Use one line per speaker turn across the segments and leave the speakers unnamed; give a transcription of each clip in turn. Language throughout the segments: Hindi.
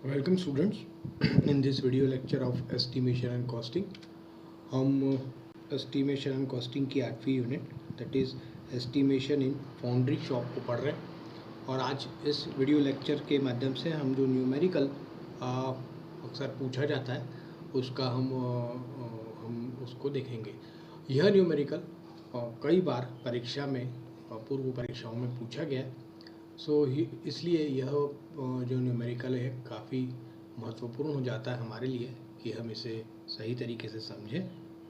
Welcome students in this video lecture of estimation and costing. हम estimation and costing की 8वीं unit that is estimation in foundry shop को पढ़ रहे हैं और आज इस वीडियो लेक्चर के माध्यम से हम जो न्यूमेरिकल अक्सर पूछा जाता है उसका हम उसको देखेंगे। यह न्यूमेरिकल कई बार परीक्षा में पूर्व परीक्षाओं में पूछा गया है। इसलिए यह जो न्यूमेरिकल है काफ़ी महत्वपूर्ण हो जाता है हमारे लिए कि हम इसे सही तरीके से समझें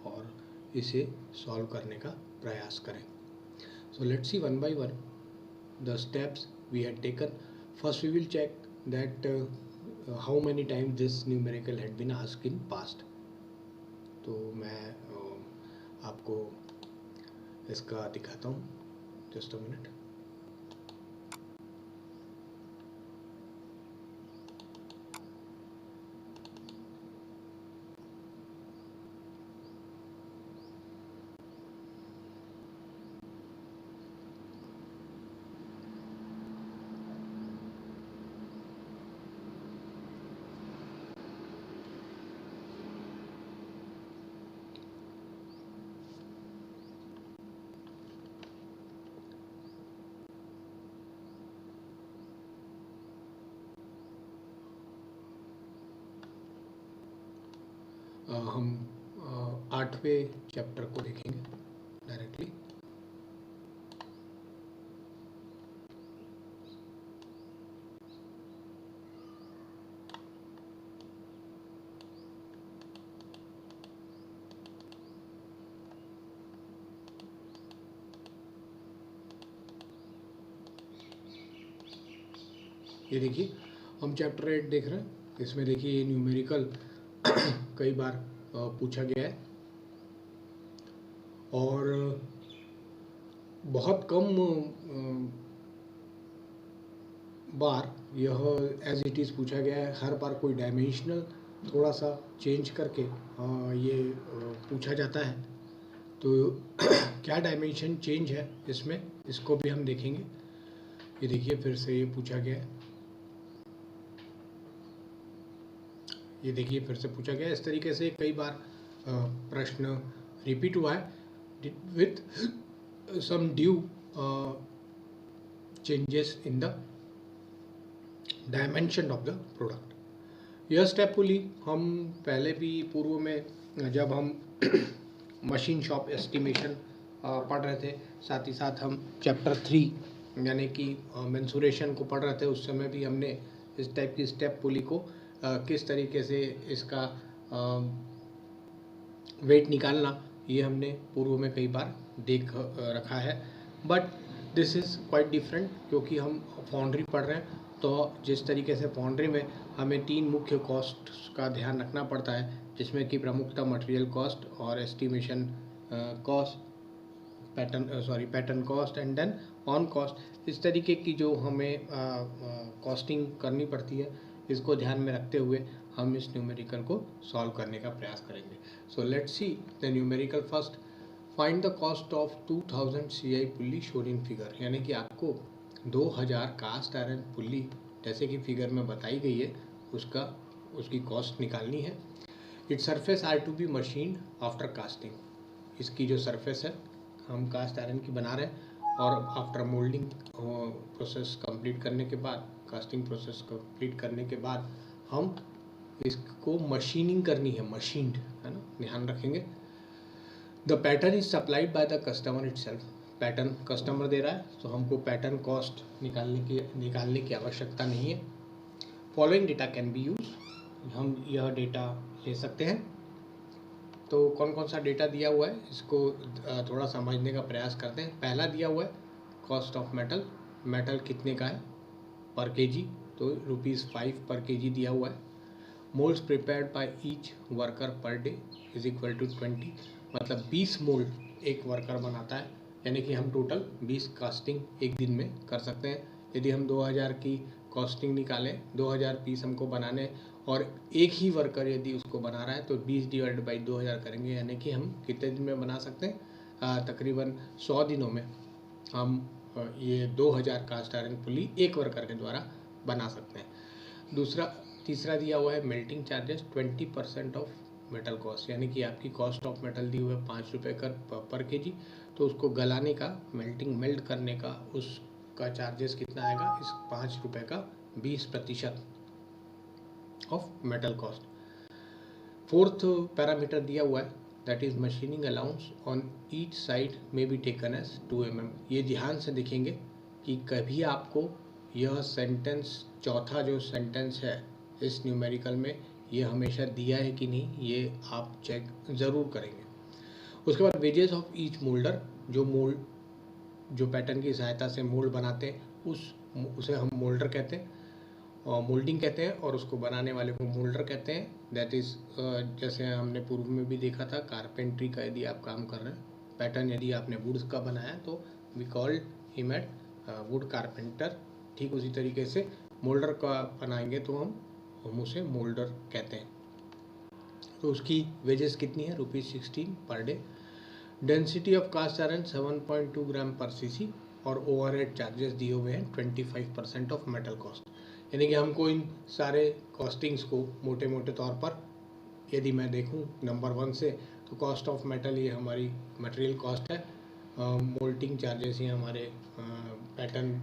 और इसे सॉल्व करने का प्रयास करें। So let's see one by one the steps we had taken. First we will check that how many times this numerical had been asked in past. तो मैं आपको इसका दिखाता हूँ, जस्ट अ मिनट। हम 8वें चैप्टर को देखेंगे डायरेक्टली। ये देखिए हम चैप्टर 8 देख रहे हैं। इसमें देखिए ये न्यूमेरिकल कई बार पूछा गया है और बहुत कम बार यह एज इट इज़ पूछा गया है। हर बार कोई डायमेंशनल थोड़ा सा चेंज करके ये पूछा जाता है। तो क्या डायमेंशन चेंज है इसमें, इसको भी हम देखेंगे। ये देखिए फिर से ये पूछा गया है, ये देखिए फिर से पूछा गया। इस तरीके से कई बार प्रश्न रिपीट हुआ है with some due changes in the dimension of the product. यह स्टेपफुली हम पहले भी पूर्व में जब हम मशीन शॉप एस्टिमेशन पढ़ रहे थे, साथ ही साथ हम चैप्टर 3 यानी कि मेंसुरेशन को पढ़ रहे थे, उस समय भी हमने इस टाइप की स्टेपफुली को किस तरीके से इसका वेट निकालना ये हमने पूर्व में कई बार देख रखा है। But this is quite different क्योंकि हम फाउंड्री पढ़ रहे हैं। तो जिस तरीके से फाउंड्री में हमें 3 मुख्य कॉस्ट का ध्यान रखना पड़ता है, जिसमें कि प्रमुखतः मटेरियल कॉस्ट और estimation cost, pattern cost and then on cost. इस तरीके की जो हमें कॉस्टिंग करनी पड़ती है, इसको ध्यान में रखते हुए हम इस न्यूमेरिकल को सॉल्व करने का प्रयास करेंगे। सो let's see the numerical first. Find the cost of 2000 CI pulley shown in figure. यानी कि आपको 2000 कास्ट आयरन पुल्ली जैसे कि फिगर में बताई गई है उसकी कॉस्ट निकालनी है। Its surface are to be machine after casting. इसकी जो सरफेस है हम कास्ट आयरन की बना रहे हैं और आफ्टर मोल्डिंग प्रोसेस कंप्लीट करने के बाद, कास्टिंग प्रोसेस कंप्लीट करने के बाद हम इसको मशीनिंग करनी है, मशीन्ड है ना, ध्यान रखेंगे। The pattern is supplied by the customer itself. Pattern customer दे रहा है तो हमको पैटर्न कॉस्ट निकालने की आवश्यकता नहीं है। Following data can be use. हम यह डेटा ले सकते हैं। तो कौन कौन सा डेटा दिया हुआ है इसको थोड़ा समझने का प्रयास करते हैं। पहला दिया हुआ है कॉस्ट ऑफ मेटल। मेटल कितने का है पर केजी, तो ₹5 पर केजी दिया हुआ है। Moulds prepared by each worker per day is equal to 20। मतलब 20 मोल्ड एक वर्कर बनाता है, यानी कि हम टोटल 20 कास्टिंग एक दिन में कर सकते हैं। यदि हम 2000 की कॉस्टिंग निकालें, 2000 पीस हमको बनाने और एक ही वर्कर यदि उसको बना रहा है तो 20 डिवाइड बाई 2000 करेंगे, यानी कि हम कितने दिन में बना सकते हैं। तकरीबन 100 दिनों में हम ये 2000 कास्ट आयरन पुली एक वर्कर के द्वारा बना सकते हैं। दूसरा तीसरा दिया हुआ है melting charges 20% of metal cost, यानी कि आपकी कॉस्ट ऑफ मेटल दी हुई है 5 रुपये पर केजी, तो उसको गलाने का, मेल्ट करने का उसका चार्जेस कितना आएगा, इस 5 रुपये का 20% of metal cost. Fourth parameter दिया हुआ है that is machining allowance on each side में बी टेकन एज 2 mm। ये ध्यान से देखेंगे कि कभी आपको यह सेंटेंस, चौथा जो सेंटेंस है इस न्यूमेरिकल में, ये हमेशा दिया है कि नहीं, ये आप चेक ज़रूर करेंगे। उसके बाद वेजेस ऑफ ईच मोल्डर, जो पैटर्न की सहायता से मोल्ड बनाते हैं उसे हम मोल्डर कहते हैं, मोल्डिंग कहते हैं, और उसको बनाने वाले को मोल्डर कहते हैं। दैट इज़ जैसे हमने पूर्व में भी देखा था, कारपेंट्री का यदि आप काम कर रहे हैं, पैटर्न यदि आपने वुड्स का बनाया तो we called him at wood carpenter. ठीक उसी तरीके से मोल्डर का बनाएंगे तो हम उसे मोल्डर कहते हैं। तो उसकी वेजेस कितनी है, ₹16 per day. Density of cast iron 7.2 gram per CC, और ओवरहेड चार्जेस दिए हुए हैं 25% ऑफ मेटल कॉस्ट। यानी कि हमको इन सारे कॉस्टिंग्स को मोटे मोटे तौर पर यदि मैं देखूं नंबर 1 से, तो कॉस्ट ऑफ मेटल ये हमारी मटेरियल कॉस्ट है, मोल्टिंग चार्जेस ये हमारे पैटर्न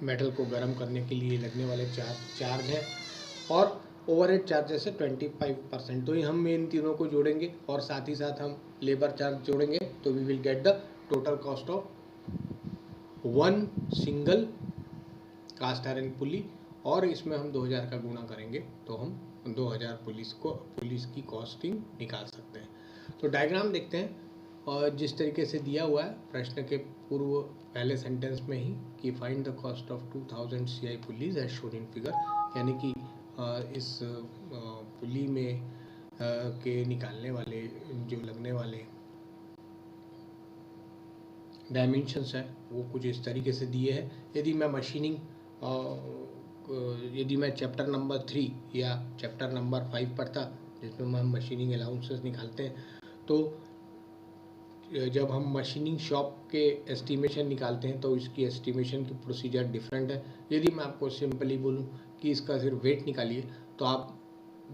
मेटल को गर्म करने के लिए लगने वाले चार्ज है, और ओवरहेड चार्जेस है 25%। तो ये हम इन तीनों को जोड़ेंगे और साथ ही साथ हम लेबर चार्ज जोड़ेंगे, तो we will get the total cost of 1 single cast iron pulley, और इसमें हम 2000 का गुणा करेंगे तो हम 2000 पुलिस की कॉस्टिंग निकाल सकते हैं। तो डायग्राम देखते हैं, और जिस तरीके से दिया हुआ है प्रश्न के पूर्व पहले सेंटेंस में ही कि find the cost of 2000 CI pulleys as shown in figure, यानी कि इस पुली में के निकालने वाले जो लगने वाले डायमेंशंस है वो कुछ इस तरीके से दिए हैं। यदि मैं चैप्टर नंबर 3 या चैप्टर नंबर 5 पढ़ता जिसमें हम मशीनिंग अलाउंसेस निकालते हैं, तो जब हम मशीनिंग शॉप के एस्टिमेशन निकालते हैं तो इसकी एस्टिमेशन की प्रोसीजर डिफरेंट है। यदि मैं आपको सिंपली बोलूं कि इसका सिर्फ वेट निकालिए, तो आप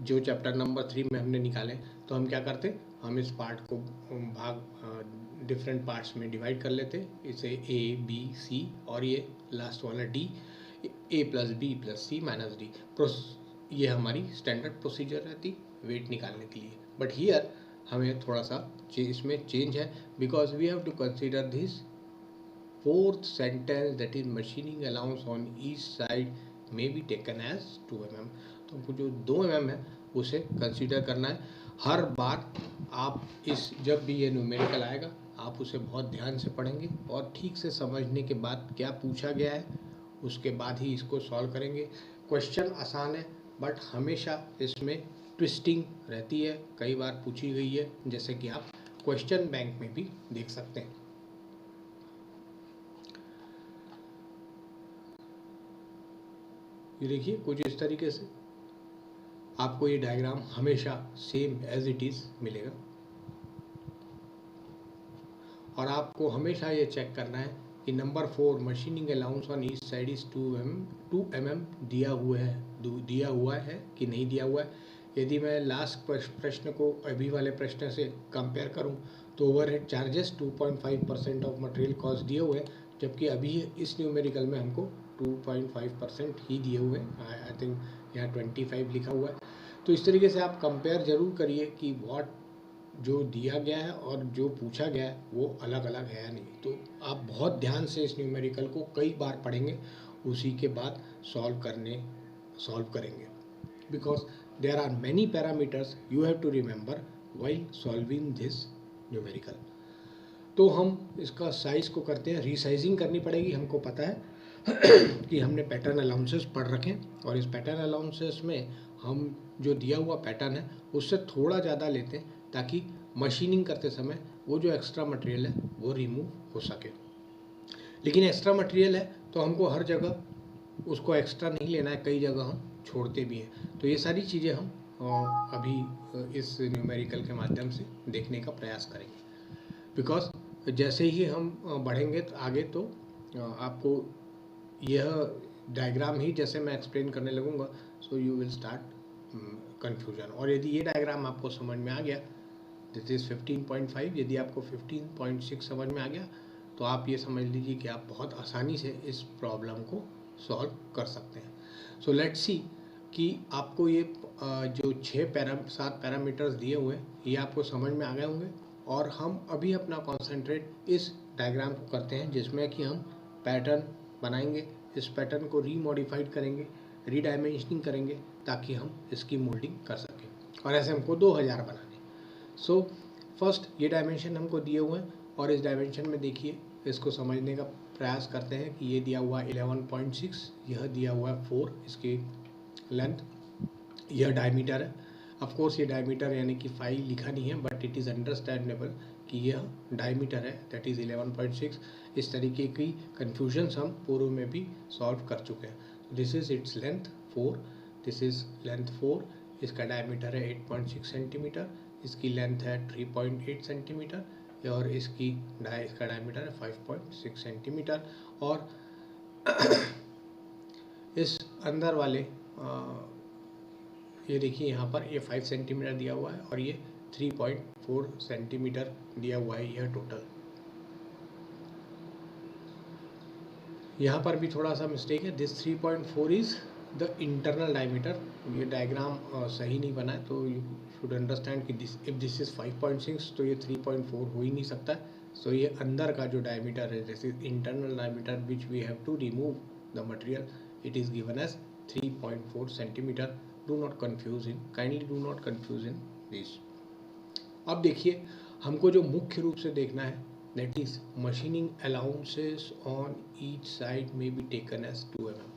जो चैप्टर नंबर 3 में हमने निकाले, तो हम क्या करते, हम इस पार्ट को डिफरेंट पार्ट्स में डिवाइड कर लेते, इसे A, B, C और ये लास्ट वाला D, A + B + C - D। ये हमारी स्टैंडर्ड प्रोसीजर रहती वेट निकालने के लिए। बट हियर हमें थोड़ा सा इसमें चेंज है, because we have to consider this fourth sentence that is machining allowance on each side may be taken as 2 mm। तो हमको जो 2 mm है उसे कंसिडर करना है। हर बार आप जब भी ये न्यूमेरिकल आएगा आप उसे बहुत ध्यान से पढ़ेंगे और ठीक से समझने के बाद क्या पूछा गया है उसके बाद ही इसको सॉल्व करेंगे। क्वेश्चन आसान है बट हमेशा इसमें ट्विस्टिंग रहती है, कई बार पूछी गई है, जैसे कि आप क्वेश्चन बैंक में भी देख सकते हैं। ये देखिए कुछ इस तरीके से आपको ये डायग्राम हमेशा सेम एज इट इज मिलेगा, और आपको हमेशा ये चेक करना है कि number 4 machining allowance on each side is 2 mm दिया हुआ है कि नहीं दिया हुआ है। यदि मैं लास्ट प्रश्न को अभी वाले प्रश्न से कंपेयर करूं तो overhead charges 2.5% of material cost दिए हुए हैं, जबकि अभी इस न्यूमेरिकल में हमको 2.5% ही दिए हुए हैं। आई थिंक यहाँ 25 लिखा हुआ है। तो इस तरीके से आप कंपेयर ज़रूर करिए कि व्हाट जो दिया गया है और जो पूछा गया है वो अलग अलग है या नहीं। तो आप बहुत ध्यान से इस न्यूमेरिकल को कई बार पढ़ेंगे, उसी के बाद सॉल्व करेंगे, because there are many parameters you have to remember while solving this numerical. तो हम इसका साइज को करते हैं, रीसाइजिंग करनी पड़ेगी। हमको पता है कि हमने पैटर्न अलाउंसेस पढ़ रखे हैं और इस पैटर्न अलाउंसेस में हम जो दिया हुआ पैटर्न है उससे थोड़ा ज़्यादा लेते हैं ताकि मशीनिंग करते समय वो जो एक्स्ट्रा मटेरियल है वो रिमूव हो सके। लेकिन एक्स्ट्रा मटेरियल है तो हमको हर जगह उसको एक्स्ट्रा नहीं लेना है, कई जगह हम छोड़ते भी हैं। तो ये सारी चीज़ें हम अभी इस न्यूमेरिकल के माध्यम से देखने का प्रयास करेंगे, बिकॉज जैसे ही हम बढ़ेंगे तो आगे तो आपको यह डायग्राम ही जैसे मैं एक्सप्लेन करने लगूंगा, so you will start confusion. और यदि ये डायग्राम आपको समझ में आ गया, दिस इज 15.5, यदि आपको 15.6 समझ में आ गया तो आप ये समझ लीजिए कि आप बहुत आसानी से इस प्रॉब्लम को सॉल्व कर सकते हैं। सो लेट्स सी कि आपको ये जो 7 पैरामीटर्स दिए हुए हैं ये आपको समझ में आ गए होंगे। और हम अभी अपना कॉन्सेंट्रेट इस डायग्राम को करते हैं जिसमें कि हम पैटर्न बनाएंगे, इस पैटर्न को रीमॉडिफाइड करेंगे, रीडायमेंशनिंग करेंगे ताकि हम इसकी मोल्डिंग कर सकें। और ऐसे हमको 2000 बनाने। सो फर्स्ट ये डायमेंशन हमको दिए हुए हैं और इस डायमेंशन में देखिए इसको समझने का प्रयास करते हैं कि ये दिया हुआ है 11.6, यह दिया हुआ है 4 इसकी लेंथ, यह डायमीटर है। ऑफ कोर्स ये डायमीटर यानी कि 5 लिखा नहीं है, बट इट इज़ अंडरस्टैंडेबल कि यह डायमीटर है, दैट इज़ 11.6। इस तरीके की कन्फ्यूजन्स हम पूर्व में भी सॉल्व कर चुके हैं। This is its length 4, this is length 4, इसका डायमीटर है 8.6 सेंटीमीटर, इसकी लेंथ है 3.8 सेंटीमीटर और इसका डायमीटर है 5.6 सेंटीमीटर। और इस अंदर वाले ये देखिए यहाँ पर ये 5 सेंटीमीटर दिया हुआ है और ये 3.4 सेंटीमीटर दिया हुआ है, यह टोटल। यहाँ पर भी थोड़ा सा मिस्टेक है, this 3.4 is the internal diameter. ये डायग्राम सही नहीं बना है, तो यू शुड अंडरस्टैंड कि इफ दिस इज 5.6 तो ये 3.4 हो ही नहीं सकता। सो ये अंदर का जो डायमीटर है, this is internal diameter which we have to remove the material, it is given as 3.4 centimetre. Do not confuse in, kindly do not confuse in this. अब देखिए हमको जो मुख्य रूप से देखना है, that is machining allowances on each side may be taken as 2 mm.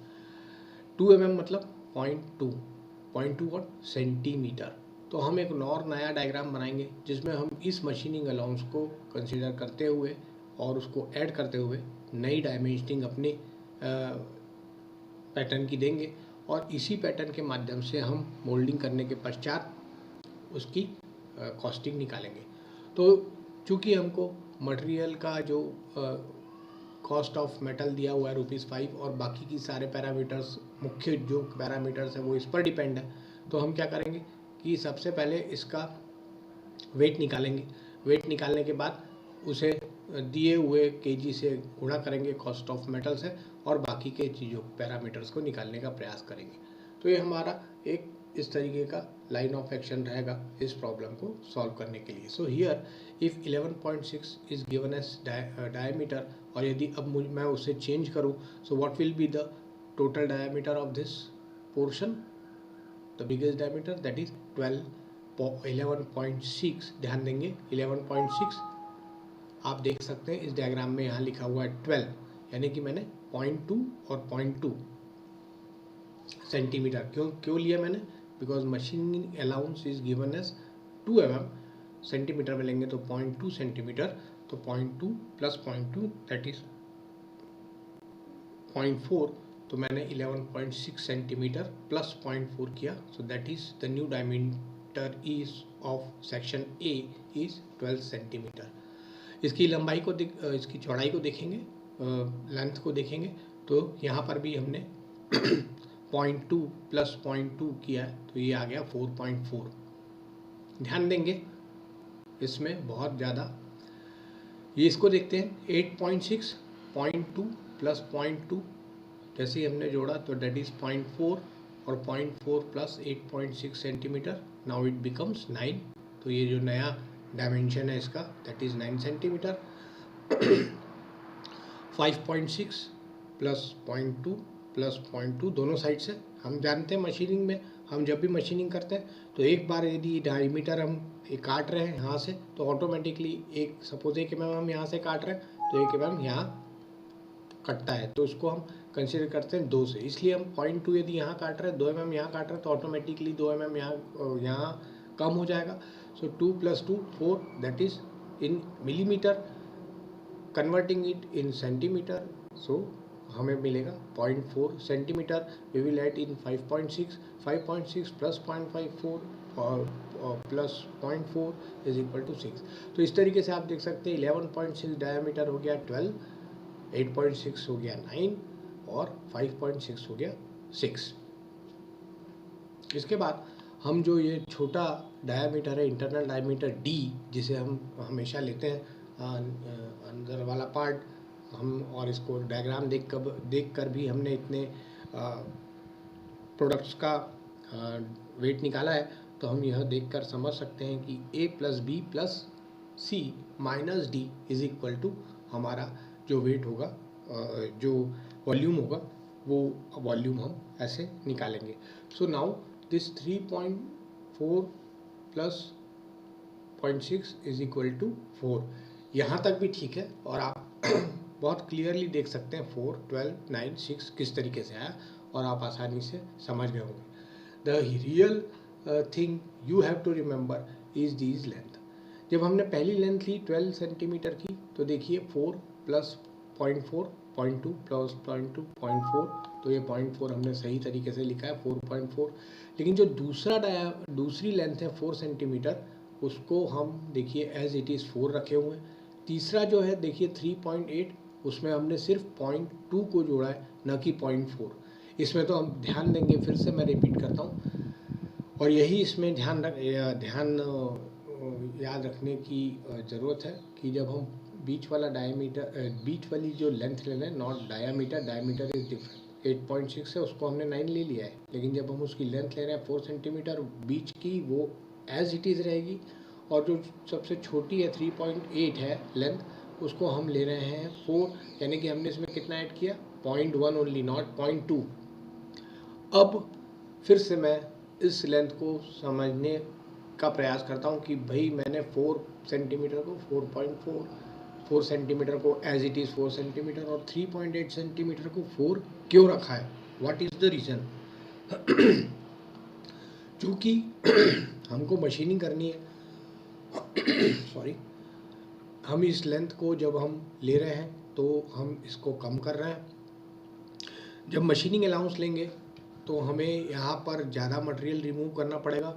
2 mm मतलब 0.2 what सेंटीमीटर। तो हम एक और नया डायग्राम बनाएंगे जिसमें हम इस मशीनिंग अलाउंस को कंसीडर करते हुए और उसको ऐड करते हुए नई डायमेंशनिंग अपने पैटर्न की देंगे और इसी पैटर्न के माध्यम से हम मोल्डिंग करने के पश्चात उसकी कॉस्टिंग निकालेंगे। तो चूँकि हमको मटेरियल का जो कॉस्ट ऑफ मेटल दिया हुआ है ₹5 और बाकी की सारे पैरामीटर्स, मुख्य जो पैरामीटर्स है वो इस पर डिपेंड है, तो हम क्या करेंगे कि सबसे पहले इसका वेट निकालेंगे। वेट निकालने के बाद उसे दिए हुए केजी से गुणा करेंगे कॉस्ट ऑफ मेटल से और बाकी के चीज़ों पैरामीटर्स को निकालने का प्रयास करेंगे। तो ये हमारा एक इस तरीके का लाइन ऑफ एक्शन रहेगा इस प्रॉब्लम को सॉल्व करने के लिए। So here if 11.6 is given as diameter और यदि अब मैं उसे चेंज करूं, so what will be the total diameter of this portion, the biggest diameter, that is 11.6। ध्यान देंगे 11.6 आप देख सकते हैं इस डायग्राम में यहाँ लिखा हुआ है 12, यानी कि मैंने 0.2 और 0.2 सेंटीमीटर क्यों लिया मैंने, because machining allowance is given as 2 mm, centimetre में लेंगे तो 0.2 सेंटीमीटर, तो 0.2 प्लस 0.2 दैट इज 0.4, तो मैंने 11.6 सेंटीमीटर प्लस 0.4 किया, so that is the new diameter is of section A is 12 centimetre. इसकी लंबाई को इसकी चौड़ाई को देखेंगे, लेंथ को देखेंगे, तो यहाँ पर भी हमने 0.2 प्लस 0.2 किया है तो ये आ गया 4.4। ध्यान देंगे इसमें बहुत ज़्यादा, ये इसको देखते हैं 8.6, 0.2 प्लस 0.2 जैसे ही हमने जोड़ा तो डेट इज 0.4 और 0.4 plus 8.6 centimetre, now it becomes 9। तो ये जो नया डायमेंशन है इसका that is 9 centimetre. 5.6 plus 0.2 plus 0.2 दोनों साइड से हम जानते हैं मशीनिंग में हम जब भी मशीनिंग करते हैं तो एक बार यदि डायमीटर हम काट रहे हैं यहाँ से तो ऑटोमेटिकली एक सपोज 1 mm हम यहाँ से काट रहे हैं तो 1 mm यहाँ कटता है, तो उसको हम कंसिडर करते हैं 2 से, इसलिए हम 0.2 यदि यहाँ काट रहे हैं 2 mm यहाँ काट रहे हैं तो ऑटोमेटिकली 2 mm यहाँ कम हो जाएगा। So 2 + 2 4 that is in millimetre, converting it in centimetre, so हमें मिलेगा 0.4 centimetre. We will add in 5.6 plus 0.54 और प्लस 0.4 इज इक्वल टू 6। तो इस तरीके से आप देख सकते हैं 11.6 डायमीटर हो गया 12, 8.6 हो गया 9 और 5.6 हो गया 6। इसके बाद हम जो ये छोटा डायामीटर है, इंटरनल डायामीटर D, जिसे हम हमेशा लेते हैं अंदर वाला पार्ट, हम और इसको डायग्राम देख कर भी हमने इतने प्रोडक्ट्स का वेट निकाला है, तो हम यह देखकर समझ सकते हैं कि A + B + C - D is equal to हमारा जो वेट होगा, जो वॉल्यूम होगा, वो वॉल्यूम हम ऐसे निकालेंगे। So now this 3.4 + 0.6 is equal to 4। यहाँ तक भी ठीक है और आप बहुत क्लियरली देख सकते हैं 4, 12, 9, 6 किस तरीके से आया और आप आसानी से समझ गए होंगे। The real thing you have to remember is these length. जब हमने पहली लेंथ ली 12 सेंटीमीटर की, तो देखिए 4 + 0.4, 0.2 + 0.2, 0.4, तो ये 0.4 हमने सही तरीके से लिखा है 4.4। लेकिन जो दूसरी लेंथ है 4 सेंटीमीटर, उसको हम देखिए एज इट इज़ 4 रखे हुए हैं। तीसरा जो है देखिए 3.8, उसमें हमने सिर्फ 0.2 को जोड़ा है, न कि 0.4। इसमें तो हम ध्यान देंगे, फिर से मैं रिपीट करता हूँ, और यही इसमें ध्यान याद रखने की ज़रूरत है कि जब हम बीच वाली जो लेंथ ले रहे हैं, not diameter, diameter is different, 8.6 है, उसको हमने 9 ले लिया है, लेकिन जब हम उसकी लेंथ ले रहे हैं 4 सेंटीमीटर बीच की, वो एज इट इज़ रहेगी, और जो सबसे छोटी है 3.8 है लेंथ, उसको हम ले रहे हैं 4, यानी कि हमने इसमें कितना ऐड किया, 0.1 ओनली, नॉट 0.2। अब फिर से मैं इस लेंथ को समझने का प्रयास करता हूँ कि भाई मैंने 4 सेंटीमीटर को 4.4, 4 सेंटीमीटर को एज इट इज़ 4 सेंटीमीटर और 3.8 सेंटीमीटर को 4 क्यों रखा है, व्हाट इज़ द रीज़न। चूँकि हमको मशीनिंग करनी है, सॉरी, हम इस लेंथ को जब हम ले रहे हैं तो हम इसको कम कर रहे हैं। जब मशीनिंग अलाउंस लेंगे तो हमें यहाँ पर ज़्यादा मटेरियल रिमूव करना पड़ेगा।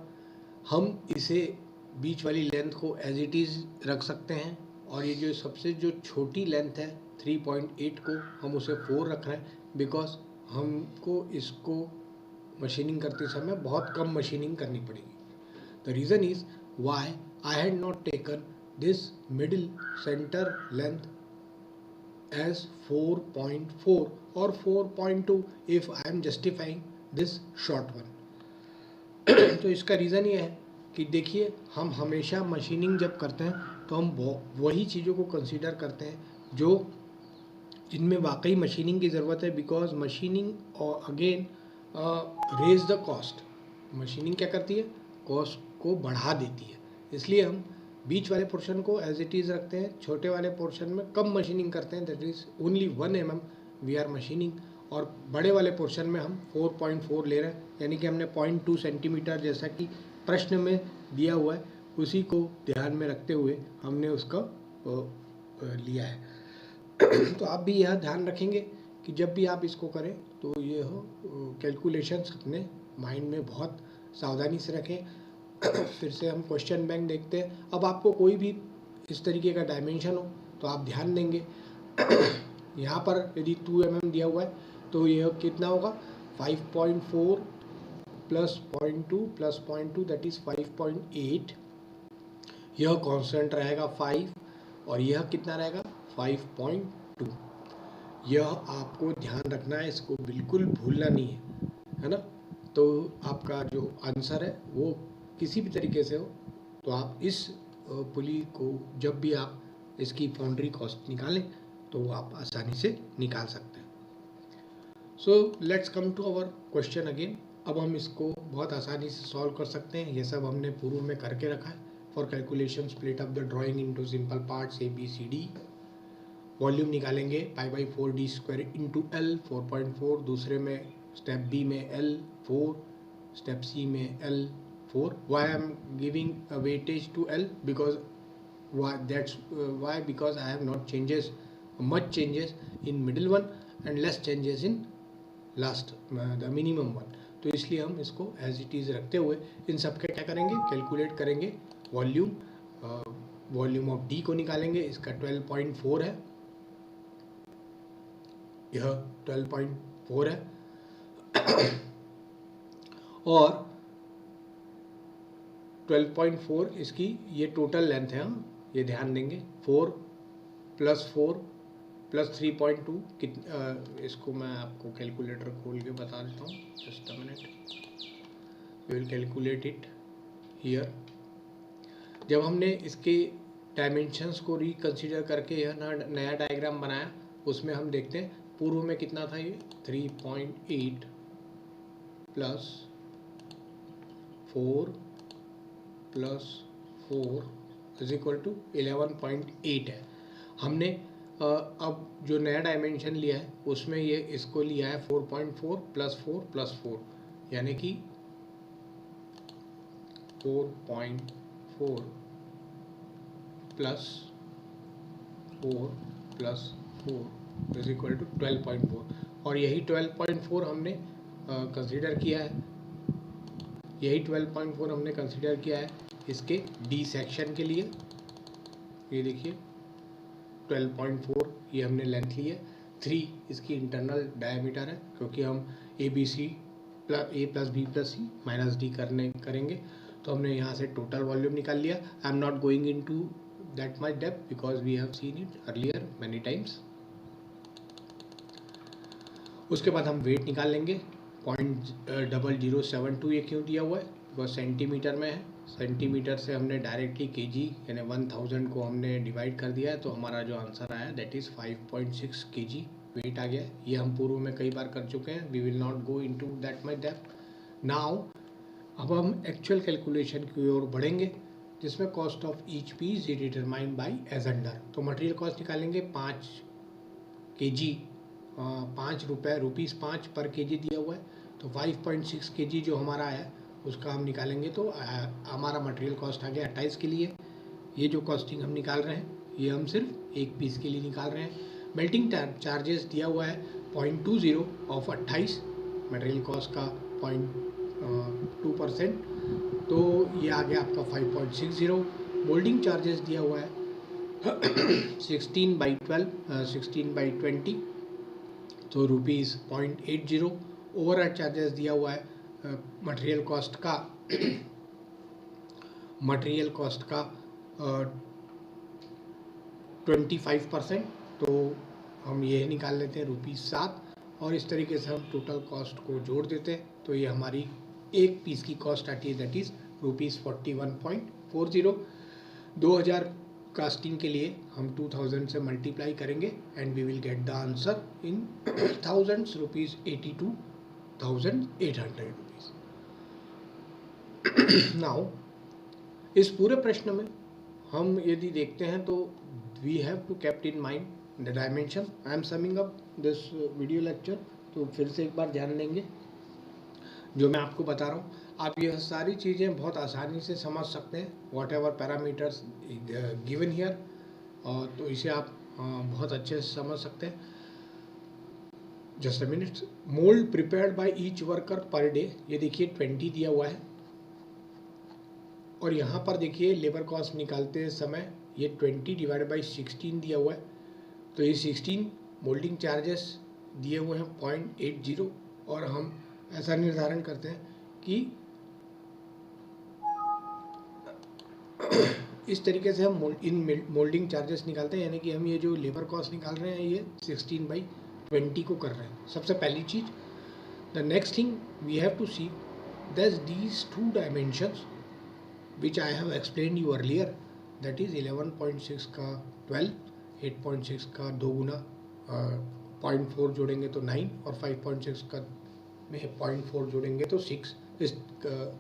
हम इसे बीच वाली लेंथ को एज इट इज़ रख सकते हैं, और ये जो सबसे जो छोटी लेंथ है 3.8 को हम उसे 4 रख रहे हैं, बिकॉज हमको इसको मशीनिंग करते समय बहुत कम मशीनिंग करनी पड़ेगी। The reason is why I had not taken this middle centre length as 4.4 or 4.2 if I am justifying this short one। तो इसका रीज़न ये है कि देखिए, हम हमेशा मशीनिंग जब करते हैं तो हम वही चीज़ों को कंसीडर करते हैं जो जिनमें वाकई मशीनिंग की ज़रूरत है, बिकॉज मशीनिंग और again raise the cost. Machining क्या करती है, कॉस्ट को बढ़ा देती है, इसलिए हम बीच वाले पोर्शन को एज इट इज़ रखते हैं, छोटे वाले पोर्शन में कम मशीनिंग करते हैं, that is only 1 mm we are machining, और बड़े वाले पोर्शन में हम 4.4 ले रहे हैं, यानी कि हमने 0.2 सेंटीमीटर जैसा कि प्रश्न में दिया हुआ है, उसी को ध्यान में रखते हुए हमने उसका लिया है। तो आप भी यह ध्यान रखेंगे कि जब भी आप इसको करें तो ये कैलकुलेशंस अपने माइंड में बहुत सावधानी से रखें। फिर से हम क्वेश्चन बैंक देखते हैं। अब आपको कोई भी इस तरीके का डायमेंशन हो तो आप ध्यान देंगे। यहाँ पर यदि 2 mm दिया हुआ है तो यह कितना होगा, 5.4 + 0.2 + 0.2 दैट इज़ 5.8। यह कांस्टेंट रहेगा 5, और यह कितना रहेगा 5.2। यह आपको ध्यान रखना है, इसको बिल्कुल भूलना नहीं है ना। तो आपका जो आंसर है वो किसी भी तरीके से हो, तो आप इस पुली को जब भी आप इसकी फाउंड्री कॉस्ट निकालें तो आप आसानी से निकाल सकते हैं। So let's come to our question again. अब हम इसको बहुत आसानी से सॉल्व कर सकते हैं, ये सब हमने पूर्व में करके रखा है। For calculation split up the drawing into simple parts ABCD। Volume निकालेंगे π/4d² इंटू L 4.4, दूसरे में स्टेप B में L 4, स्टेप C में L 4. Why I am giving a weightage to L? Because because I have not much changes in middle one and less changes in last, the minimum one. तो इसलिए हम इसको एज इट इज़ रखते हुए इन सब के क्या करेंगे, कैलकुलेट करेंगे। वॉल्यूम ऑफ D को निकालेंगे, इसका 12.4 है, यह 12.4 है और 12.4 इसकी ये टोटल लेंथ है। हम ये ध्यान देंगे 4 + 4 + 3.2 इसको मैं आपको कैलकुलेटर खोल के बता देता हूँ, just a minute, we will calculate it here. जब हमने इसके डायमेंशंस को रिकंसीडर करके यह नया डायग्राम बनाया, उसमें हम देखते हैं पूर्व में कितना था, ये 3.8 + 4 + 4 = 11.8 है। हमने अब जो नया डायमेंशन लिया है उसमें ये इसको लिया है 4.4 + 4 + 4, यानी कि 4.4 + 4 + 4 = 12.4, और यही 12.4 हमने कंसीडर किया है, यही 12.4 हमने कंसीडर किया है इसके डी सेक्शन के लिए। ये देखिए 12.4 ये हमने लेंथ ली है, 3 इसकी इंटरनल डायमीटर है, क्योंकि हम ए + B + C - D करेंगे, तो हमने यहाँ से टोटल वॉल्यूम निकाल लिया। I am not going into that much depth because we have seen it earlier many times. उसके बाद हम वेट निकाल लेंगे। 0.0072 ये क्यों दिया हुआ है, बिकॉज सेंटीमीटर में है, सेंटीमीटर से हमने डायरेक्टली केजी यानी 1000 को हमने डिवाइड कर दिया है, तो हमारा जो आंसर आया दैट इज़ 5.6 kg वेट आ गया। ये हम पूर्व में कई बार कर चुके हैं, we will not go into that much depth now. अब हम एक्चुअल कैलकुलेशन की ओर बढ़ेंगे, जिसमें cost of each piece is determined by as under. तो मटेरियल कॉस्ट निकालेंगे 5 kg, 5 रुपये ₹5 पर kg दिया हुआ है, तो 5.6 kg जो हमारा है उसका हम निकालेंगे, तो हमारा मटेरियल कॉस्ट आ गया 28 के लिए। ये जो कॉस्टिंग हम निकाल रहे हैं ये हम सिर्फ एक पीस के लिए निकाल रहे हैं। मेल्टिंग चार्जेस दिया हुआ है 0.20 ऑफ 28, मटेरियल कॉस्ट का 0.2%, तो ये आ गया आपका 5.60। मोल्डिंग चार्जेस दिया हुआ है 16/20, तो ₹0.80। ओवरहेड चार्जेस दिया हुआ है मटेरियल कॉस्ट का 25%, तो हम ये निकाल लेते हैं ₹7, और इस तरीके से हम टोटल कॉस्ट को जोड़ देते हैं, तो ये हमारी एक पीस की कॉस्ट आती है दैट इज़ ₹41.40। 2000 कास्टिंग के लिए हम 2000 से मल्टीप्लाई करेंगे and we will get the answer in thousands rupees, 82,800 rupees. Now इस पूरे प्रश्न में हम यदि देखते हैं तो we have to kept in mind the dimension. I am summing up this video lecture, तो फिर से एक बार ध्यान देंगे जो मैं आपको बता रहा हूँ, आप यह सारी चीज़ें बहुत आसानी से समझ सकते हैं, what ever parameters given here, तो इसे आप बहुत अच्छे से समझ सकते हैं। Just a minute. Mould prepared by each worker per day, ये देखिए 20 दिया हुआ है, और यहाँ पर देखिए लेबर कॉस्ट निकालते समय ये 20 / 16 दिया हुआ है, तो ये 16 मोल्डिंग चार्जेस दिए हुए हैं 0.80, और हम ऐसा निर्धारण करते हैं कि इस तरीके से हम मोल्डिंग चार्जेस निकालते हैं, यानी कि हम ये जो लेबर कॉस्ट निकाल रहे हैं ये 16/20 को कर रहे हैं। सबसे पहली चीज़, the next thing we have to see that these 2 dimensions which I have explained you earlier, that is 11.6 का 12, 8.6 का 2 गुना 0.4 जोड़ेंगे तो 9, और 5.6 का में 0.4 जोड़ेंगे तो 6,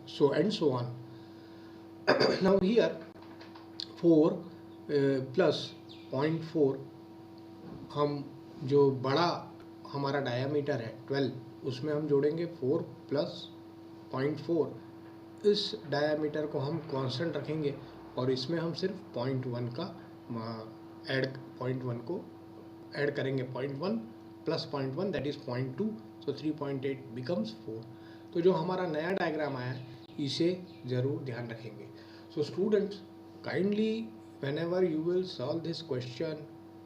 so and so on. Now here 4 plus 0.4, हम जो बड़ा हमारा डायामीटर है 12, उसमें हम जोड़ेंगे 4 + 0.4, इस डायामीटर को हम कांस्टेंट रखेंगे, और इसमें हम सिर्फ 0.1 का 0.1 को ऐड करेंगे, 0.1 + 0.1 दैट इज़ 0.2, सो 3.8 बिकम्स 4। तो जो हमारा नया डायग्राम आया इसे ज़रूर ध्यान रखेंगे। So students, kindly whenever you will solve this question,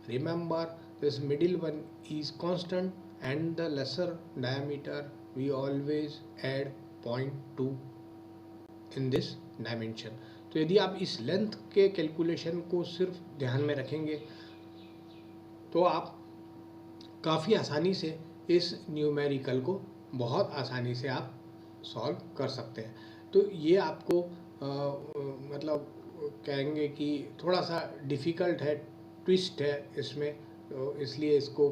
remember this middle one is constant and the lesser diameter we always add 0.2 in this dimension. तो यदि आप इस लेंथ के कैलकुलेशन को सिर्फ ध्यान में रखेंगे तो आप काफ़ी आसानी से इस न्यूमेरिकल को बहुत आसानी से आप सॉल्व कर सकते हैं। तो ये आपको मतलब कहेंगे कि थोड़ा सा डिफ़िकल्ट है, ट्विस्ट है इसमें, तो इसलिए इसको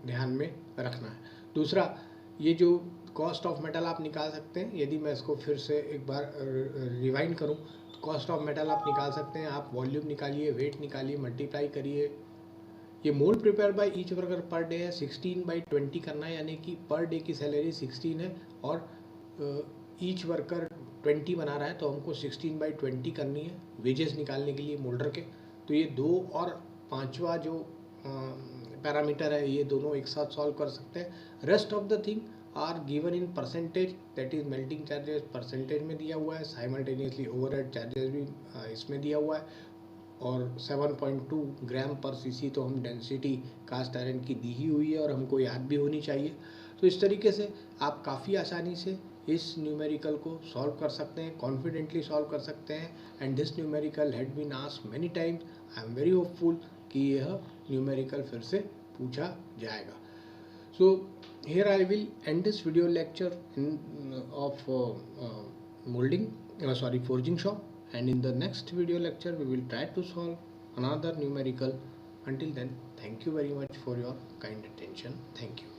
ध्यान में रखना है। दूसरा, ये जो कॉस्ट ऑफ मेटल आप निकाल सकते हैं, यदि मैं इसको फिर से एक बार रिवाइंड करूं तो कॉस्ट ऑफ मेटल आप निकाल सकते हैं। आप वॉल्यूम निकालिए, वेट निकालिए, मल्टीप्लाई करिए। ये mould prepared by each worker per day है, 16/20 करना है, यानी कि पर डे की सैलरी 16 है और ईच वर्कर 20 बना रहा है, तो हमको 16/20 करनी है वेजेस निकालने के लिए मोल्डर के। तो ये 2 और 5वां जो पैरामीटर है, ये दोनों एक साथ सॉल्व कर सकते हैं। Rest of the thing are given in percentage, that is melting charges percentage में दिया हुआ है, साइमल्टेनियसली ओवरहेड चार्जेस भी इसमें दिया हुआ है, और 7.2 ग्राम पर सीसी तो हम डेंसिटी कास्ट आयरन की दी ही हुई है और हमको याद भी होनी चाहिए। तो इस तरीके से आप काफ़ी आसानी से इस न्यूमेरिकल को सॉल्व कर सकते हैं, कॉन्फिडेंटली सॉल्व कर सकते हैं। And this numerical had been asked many times. I am very hopeful कि यह न्यूमेरिकल फिर से पूछा जाएगा। So here I will end this video lecture of forging shop, and in the next video lecture we will try to solve another numerical. Until then, thank you very much for your kind attention. Thank you.